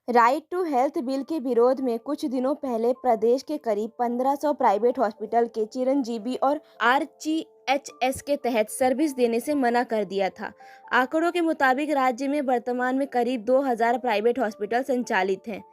Right to health bill के विरोध में कुछ दिनों पहले प्रदेश के करीब 1500 प्राइवेट हॉस्पिटल के चिरंजीवी और आरजीएचएस के तहत सर्विस देने से मना कर दिया था। आंकड़ों के मुताबिक राज्य में वर्तमान में करीब 2000 प्राइवेट हॉस्पिटल संचालित हैं।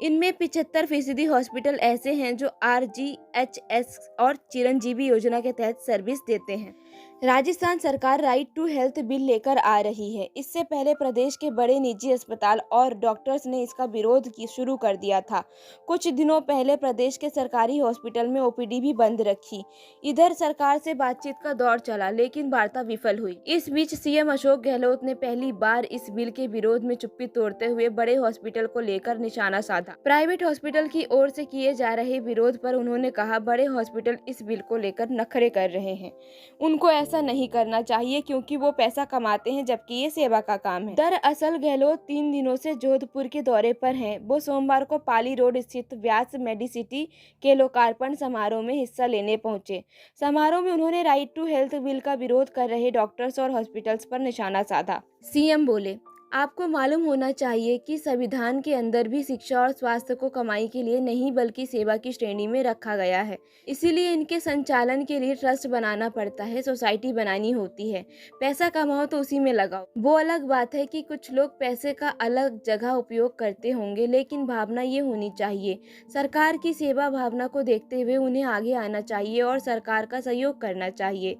इनमें 75% हॉस्पिटल ऐसे हैं जो आरजीएचएस और चिरंजीवी योजना के तहत सर्विस देते हैं। राजस्थान सरकार राइट टू हेल्थ बिल लेकर आ रही है। इससे पहले प्रदेश के बड़े निजी अस्पताल और डॉक्टर्स ने इसका विरोध शुरू कर दिया था। कुछ दिनों पहले प्रदेश के सरकारी हॉस्पिटल में ओपीडी भी बंद रखी। इधर सरकार से बातचीत का दौर चला, लेकिन वार्ता विफल हुई। इस बीच सीएम अशोक गहलोत ने पहली बार इस बिल के विरोध में चुप्पी तोड़ते हुए बड़े हॉस्पिटल को लेकर निशाना साधा। प्राइवेट हॉस्पिटल की ओर से किए जा रहे विरोध पर उन्होंने कहा, बड़े हॉस्पिटल इस बिल को लेकर नखरे कर रहे हैं। उनको ऐसा नहीं करना चाहिए क्योंकि वो पैसा कमाते हैं, जबकि ये सेवा का काम है। दरअसल गहलोत 3 दिनों से जोधपुर के दौरे पर हैं। वो सोमवार को पाली रोड स्थित व्यास मेडिसिटी के लोकार्पण समारोह में हिस्सा लेने पहुंचे। समारोह में उन्होंने राइट टू हेल्थ बिल का विरोध कर रहे डॉक्टर्स और हॉस्पिटल्स पर निशाना साधा। सीएम बोले, आपको मालूम होना चाहिए कि संविधान के अंदर भी शिक्षा और स्वास्थ्य को कमाई के लिए नहीं बल्कि सेवा की श्रेणी में रखा गया है। इसीलिए इनके संचालन के लिए ट्रस्ट बनाना पड़ता है, सोसाइटी बनानी होती है। पैसा कमाओ तो उसी में लगाओ। वो अलग बात है कि कुछ लोग पैसे का अलग जगह उपयोग करते होंगे, लेकिन भावना ये होनी चाहिए। सरकार की सेवा भावना को देखते हुए उन्हें आगे आना चाहिए और सरकार का सहयोग करना चाहिए।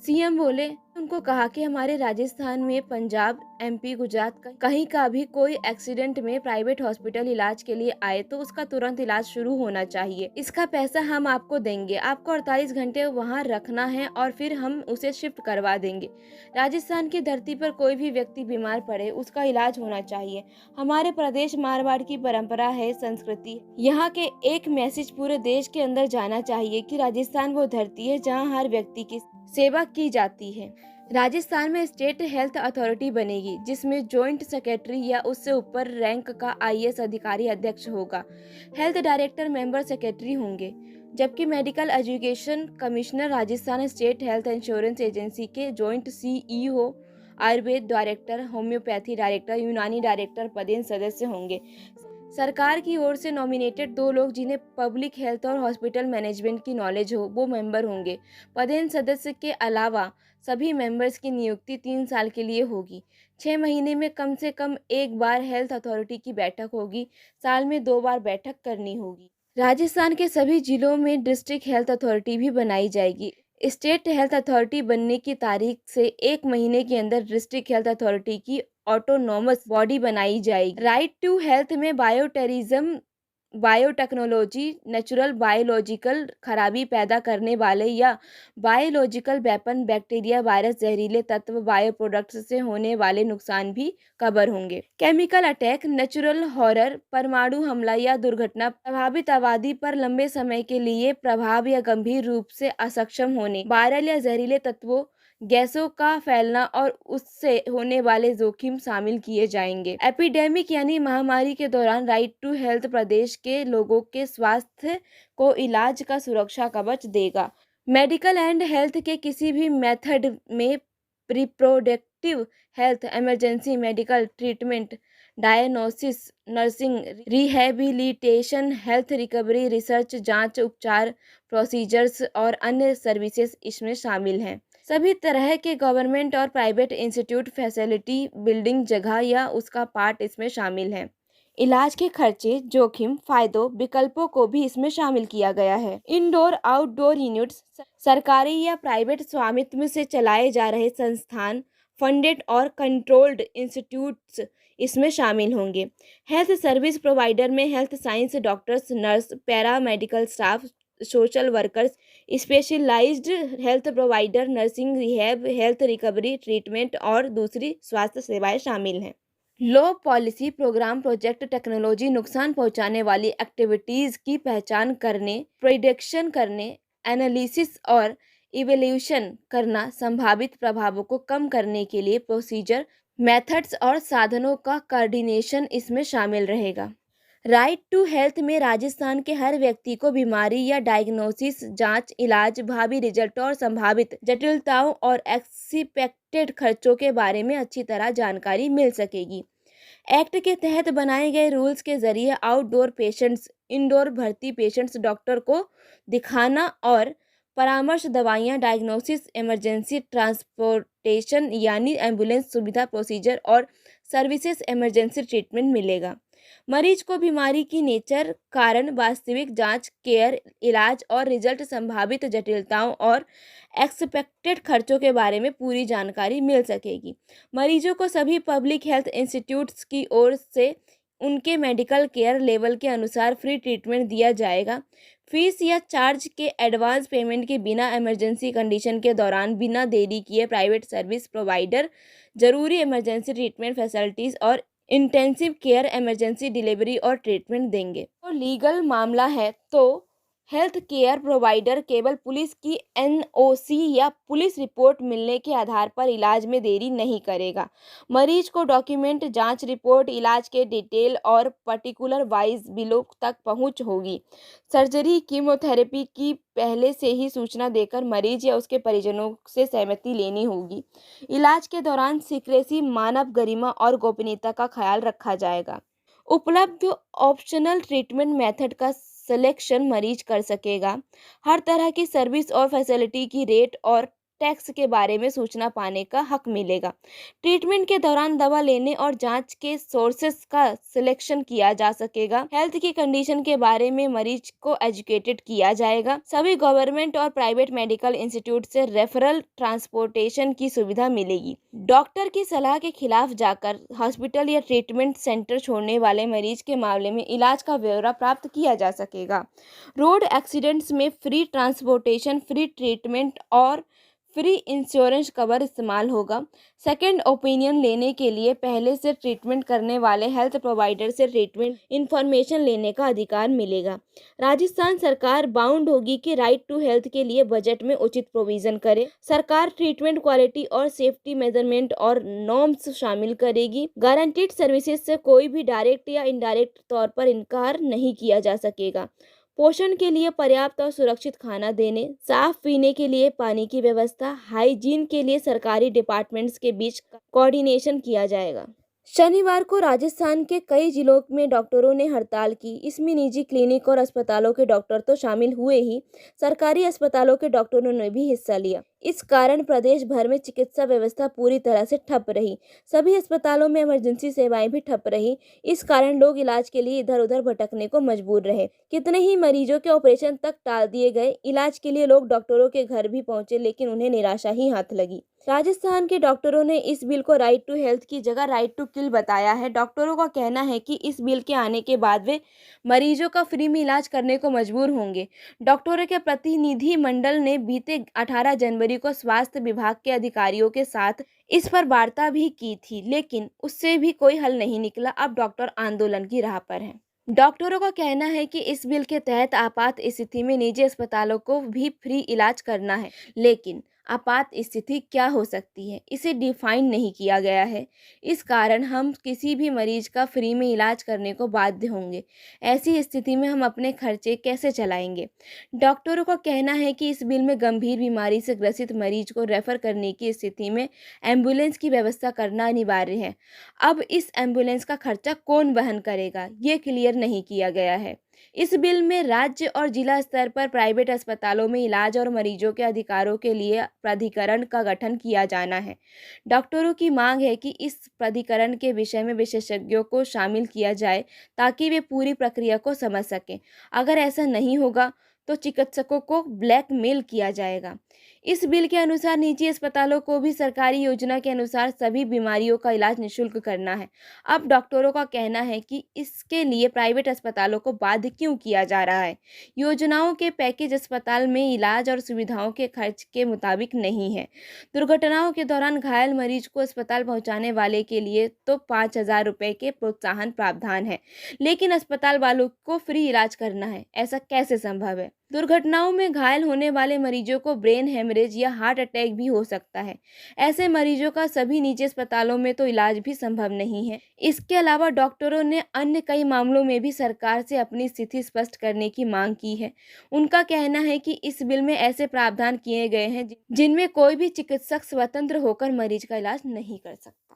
सीएम बोले, उनको कहा कि हमारे राजस्थान में पंजाब, एमपी, गुजरात का कहीं का भी कोई एक्सीडेंट में प्राइवेट हॉस्पिटल इलाज के लिए आए तो उसका तुरंत इलाज शुरू होना चाहिए। इसका पैसा हम आपको देंगे। आपको 48 घंटे वहां रखना है और फिर हम उसे शिफ्ट करवा देंगे। राजस्थान की धरती पर कोई भी व्यक्ति बीमार पड़े, उसका इलाज होना चाहिए। हमारे प्रदेश मारवाड़ की परंपरा है, संस्कृति। यहाँ के एक मैसेज पूरे देश के अंदर जाना चाहिए कि राजस्थान वो धरती है जहाँ हर व्यक्ति की सेवा की जाती है। राजस्थान में स्टेट हेल्थ अथॉरिटी बनेगी, जिसमें जॉइंट सेक्रेटरी या उससे ऊपर रैंक का आईएएस अधिकारी अध्यक्ष होगा। हेल्थ डायरेक्टर मेंबर सेक्रेटरी होंगे, जबकि medical education commissioner Rajasthan state health insurance agency के joint CEO, Ayurveda director, homoeopathy director, Unani director पदेन सदस्य होंगे। सरकार की ओर से नॉमिनेटेड 2 लोग जिन्हें पब्लिक हेल्थ और हॉस्पिटल मैनेजमेंट की नॉलेज हो, वो मेंबर होंगे। पदेन सदस्य के अलावा सभी मेंबर्स की नियुक्ति 3 साल के लिए होगी। 6 महीने में कम से कम एक बार हेल्थ अथॉरिटी की बैठक होगी। साल में 2 बार बैठक करनी होगी। राजस्थान के सभी जिलों में डिस्ट्रिक्ट हेल्थ अथॉरिटी भी बनाई जाएगी। स्टेट हेल्थ अथॉरिटी बनने की तारीख से 1 महीने के अंदर डिस्ट्रिक्ट हेल्थ अथॉरिटी की ऑटोनॉमस बॉडी बनाई जाएगी। राइट टू हेल्थ में बायोटेरिज्म, बायोटेक्नोलॉजी, नेचुरल बायोलॉजिकल खराबी पैदा करने वाले या बायोलॉजिकल वेपन, बैक्टीरिया, वायरस, जहरीले तत्व, बायो प्रोडक्ट्स से होने वाले नुकसान भी कवर होंगे। केमिकल अटैक, नेचुरल हॉरर, परमाणु हमला या दुर्घटना, प्रभावित आबादी पर लंबे समय के लिए प्रभाव या गंभीर रूप से असक्षम होने, वायरल या जहरीले तत्वों, गैसों का फैलना और उससे होने वाले जोखिम शामिल किए जाएंगे। एपिडेमिक यानी महामारी के दौरान राइट टू हेल्थ प्रदेश के लोगों के स्वास्थ्य को इलाज का सुरक्षा कवच देगा। मेडिकल एंड हेल्थ के किसी भी मेथड में reproductive health, emergency medical treatment, diagnosis, nursing, rehabilitation, health recovery, research, जांच, उपचार, प्रोसीजर्स और अन्य सर्विसेज इसमें शामिल हैं। सभी तरह के गवर्नमेंट और प्राइवेट इंस्टीट्यूट, फैसिलिटी, बिल्डिंग, जगह या उसका पार्ट इसमें शामिल है। इलाज के खर्चे, जोखिम, फायदों, विकल्पों को भी इसमें शामिल किया गया है। इंडोर आउटडोर यूनिट्स, सरकारी या प्राइवेट स्वामित्व से चलाए जा रहे संस्थान, फंडेड और कंट्रोल्ड इंस्टीट्यूट्स इसमें शामिल होंगे। हेल्थ सर्विस प्रोवाइडर में health science, doctors, nurse, paramedical staff, social workers, specialized health provider, nursing, rehab, health recovery, treatment और दूसरी स्वास्थ्य सेवाएं शामिल हैं। लो पॉलिसी, प्रोग्राम, प्रोजेक्ट, टेक्नोलॉजी, नुकसान पहुंचाने वाली एक्टिविटीज़ की पहचान करने, प्रिडिक्शन करने, एनालिसिस और इवैल्यूएशन करना, संभावित प्रभावों को कम करने के लिए प्रोसीजर, मेथड्स और साधनों का कोऑर्डिनेशन इसमें शामिल रहेगा। राइट टू हेल्थ में राजस्थान के हर व्यक्ति को बीमारी या डायग्नोसिस, जांच, इलाज, भावी रिजल्ट और संभावित जटिलताओं और एक्सपेक्टेड खर्चों के बारे में अच्छी तरह जानकारी मिल सकेगी। एक्ट के तहत बनाए गए रूल्स के जरिए आउटडोर पेशेंट्स, इंडोर भर्ती पेशेंट्स डॉक्टर को दिखाना और परामर्श, दवाइयाँ, डायग्नोसिस, इमरजेंसी ट्रांसपोर्टेशन यानी एम्बुलेंस सुविधा, प्रोसीजर और सर्विसेज, इमरजेंसी ट्रीटमेंट मिलेगा। मरीज को बीमारी की नेचर, कारण, वास्तविक जांच, केयर, इलाज और रिजल्ट, संभावित जटिलताओं और एक्सपेक्टेड खर्चों के बारे में पूरी जानकारी मिल सकेगी। मरीजों को सभी पब्लिक हेल्थ इंस्टीट्यूट्स की ओर से उनके मेडिकल केयर लेवल के अनुसार फ्री ट्रीटमेंट दिया जाएगा। फीस या चार्ज के एडवांस पेमेंट के बिना इमरजेंसी कंडीशन के दौरान बिना देरी किए प्राइवेट सर्विस प्रोवाइडर जरूरी इमरजेंसी ट्रीटमेंट फैसिलिटीज और इंटेंसिव केयर, इमरजेंसी डिलीवरी और ट्रीटमेंट देंगे। तो लीगल मामला है तो हेल्थ केयर प्रोवाइडर केवल पुलिस की एनओसी या पुलिस रिपोर्ट मिलने के आधार पर इलाज में देरी नहीं करेगा। मरीज को डॉक्यूमेंट, जांच रिपोर्ट, इलाज के डिटेल और पर्टिकुलर वाइज बिलों तक पहुंच होगी। सर्जरी, कीमोथेरेपी की पहले से ही सूचना देकर मरीज या उसके परिजनों से सहमति लेनी होगी। इलाज के दौरान सीक्रेसी, मानव गरिमा और गोपनीयता का ख्याल रखा जाएगा। उपलब्ध ऑप्शनल ट्रीटमेंट मेथड का सिलेक्शन मरीज कर सकेगा। हर तरह की सर्विस और फैसिलिटी की रेट और टैक्स के बारे में सूचना पाने का हक मिलेगा। ट्रीटमेंट के दौरान दवा लेने और जांच के सोर्सेस का सिलेक्शन किया जा सकेगा। हेल्थ की कंडीशन के बारे में मरीज को एजुकेटेड किया जाएगा। सभी गवर्नमेंट और प्राइवेट मेडिकल इंस्टीट्यूट से रेफरल ट्रांसपोर्टेशन की सुविधा मिलेगी। डॉक्टर की सलाह के खिलाफ जाकर हॉस्पिटल या ट्रीटमेंट सेंटर छोड़ने वाले मरीज के मामले में इलाज का ब्यौरा प्राप्त किया जा सकेगा। रोड एक्सीडेंट्स में फ्री ट्रांसपोर्टेशन, फ्री ट्रीटमेंट और फ्री इंश्योरेंस कवर इस्तेमाल होगा। सेकंड ओपिनियन लेने के लिए पहले से ट्रीटमेंट करने वाले हेल्थ प्रोवाइडर से ट्रीटमेंट इंफॉर्मेशन लेने का अधिकार मिलेगा। राजस्थान सरकार बाउंड होगी कि राइट टू हेल्थ के लिए बजट में उचित प्रोविजन करे। सरकार ट्रीटमेंट क्वालिटी और सेफ्टी मेजरमेंट और नॉर्म्स शामिल करेगी। गारंटीड सर्विसेज से कोई भी डायरेक्ट या इनडायरेक्ट तौर पर इनकार नहीं किया जा सकेगा। पोषण के लिए पर्याप्त और सुरक्षित खाना देने, साफ पीने के लिए पानी की व्यवस्था, हाइजीन के लिए सरकारी डिपार्टमेंट्स के बीच कोऑर्डिनेशन किया जाएगा। शनिवार को राजस्थान के कई जिलों में डॉक्टरों ने हड़ताल की। इसमें निजी क्लिनिक और अस्पतालों के डॉक्टर तो शामिल हुए ही, सरकारी अस्पतालों के डॉक्टरों ने भी हिस्सा लिया। इस कारण प्रदेश भर में चिकित्सा व्यवस्था पूरी तरह से ठप रही। सभी अस्पतालों में इमरजेंसी सेवाएं भी ठप रही। इस कारण लोग इलाज के लिए इधर उधर भटकने को मजबूर रहे। कितने ही मरीजों के ऑपरेशन तक टाल दिए गए। इलाज के लिए लोग डॉक्टरों के घर भी पहुंचे, लेकिन उन्हें निराशा ही हाथ लगी। राजस्थान के डॉक्टरों ने इस बिल को राइट टू हेल्थ की जगह राइट टू किल बताया है। डॉक्टरों का कहना है कि इस बिल के आने के बाद वे मरीजों का फ्री में इलाज करने को मजबूर होंगे। डॉक्टरों के प्रतिनिधि मंडल ने बीते 18 जनवरी को स्वास्थ्य विभाग के अधिकारियों के साथ इस पर वार्ता भी की थी, लेकिन उससे भी कोई हल नहीं निकला। अब डॉक्टर आंदोलन की राह पर हैं। डॉक्टरों का कहना है कि इस बिल के तहत आपात स्थिति में निजी अस्पतालों को भी फ्री इलाज करना है, लेकिन आपात स्थिति क्या हो सकती है, इसे डिफाइन नहीं किया गया है। इस कारण हम किसी भी मरीज का फ्री में इलाज करने को बाध्य होंगे। ऐसी स्थिति में हम अपने खर्चे कैसे चलाएंगे? डॉक्टरों का कहना है कि इस बिल में गंभीर बीमारी से ग्रसित मरीज को रेफर करने की स्थिति में एम्बुलेंस की व्यवस्था करना अनिवार्य है। अब इस एम्बुलेंस का खर्चा कौन वहन करेगा, ये क्लियर नहीं किया गया है। इस बिल में राज्य और जिला स्तर पर प्राइवेट अस्पतालों में इलाज और मरीजों के अधिकारों के लिए प्राधिकरण का गठन किया जाना है। डॉक्टरों की मांग है कि इस प्राधिकरण के विषय में विशेषज्ञों को शामिल किया जाए ताकि वे पूरी प्रक्रिया को समझ सकें। अगर ऐसा नहीं होगा तो चिकित्सकों को ब्लैकमेल किया जाएगा। इस बिल के अनुसार निजी अस्पतालों को भी सरकारी योजना के अनुसार सभी बीमारियों का इलाज निःशुल्क करना है। अब डॉक्टरों का कहना है कि इसके लिए प्राइवेट अस्पतालों को बाध्य क्यों किया जा रहा है। योजनाओं के पैकेज अस्पताल में इलाज और सुविधाओं के खर्च के मुताबिक नहीं है। दुर्घटनाओं के दौरान घायल मरीज को अस्पताल पहुंचाने वाले के लिए तो 5,000 रुपये के प्रोत्साहन प्रावधान है, लेकिन अस्पताल वालों को फ्री इलाज करना है, ऐसा कैसे संभव है? दुर्घटनाओं में घायल होने वाले मरीजों को ब्रेन हेमरेज या हार्ट अटैक भी हो सकता है। ऐसे मरीजों का सभी निजी अस्पतालों में तो इलाज भी संभव नहीं है। इसके अलावा डॉक्टरों ने अन्य कई मामलों में भी सरकार से अपनी स्थिति स्पष्ट करने की मांग की है। उनका कहना है कि इस बिल में ऐसे प्रावधान किए गए हैं जिनमें कोई भी चिकित्सक स्वतंत्र होकर मरीज का इलाज नहीं कर सकता।